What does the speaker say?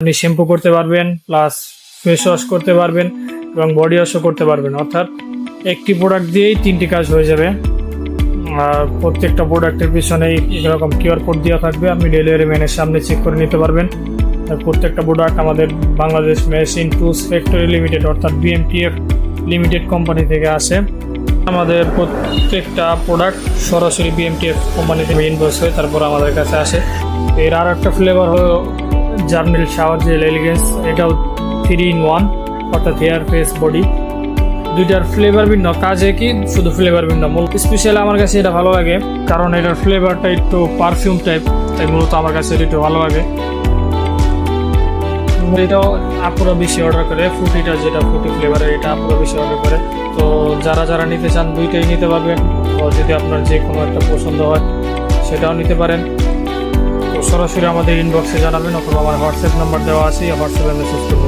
আপনি শ্যাম্পু করতে পারবেন, প্লাস ফেস ওয়াশ করতে পারবেন এবং বডি ওয়াশও করতে পারবেন। অর্থাৎ একটি প্রোডাক্ট দিয়েই 3টি কাজ হয়ে যাবে। আর প্রত্যেকটা প্রোডাক্টের পিছনেই এরকম কিউআর কোড দেওয়া থাকবে, আপনি ডেলিভারি ম্যানের সামনে চেক করে নিতে পারবেন। আর প্রত্যেকটা প্রোডাক্ট আমাদের Bangladesh machine tools factory limited অর্থাৎ BMTF লিমিটেড কোম্পানি থেকে আসে। আমাদের প্রত্যেকটা প্রোডাক্ট সরাসরি BMTF কোম্পানি থেকে ইনভয়েস হয়ে তারপর আমাদের কাছে আসে। এর আর একটা ফ্লেভার হলো জার্নেল শাওয়ার জেল এলিগেন্স, এটাও 3-in-1 অর্থাৎ হেয়ার ফেস বডি, দুইটার ফ্লেভার ভিন্ন, কাজ একই, শুধু ফ্লেভার ভিন্ন। মূলত স্পেশালি আমার কাছে এটা ভালো লাগে কারণ এটার ফ্লেভারটা একটু পারফিউম টাইপ, তাই মূলত আমার কাছে এটা একটু ভালো লাগে। এটাও আপুরা বেশি অর্ডার করে, ফ্রুটিটা যেটা ফ্রুটি ফ্লেভারের, এটা আপুরা বেশি অর্ডার করে। তো যারা নিতে চান দুইটাই নিতে পারবেন। তো যদি আপনার যে কোনো একটা পছন্দ হয় সেটাও নিতে পারেন। তো সরাসরি আমাদের ইনবক্সে জানাবেন অথবা আমার হোয়াটসঅ্যাপ নাম্বার দেওয়া আছে, হোয়াটসঅ্যাপে মেসেজ করবেন।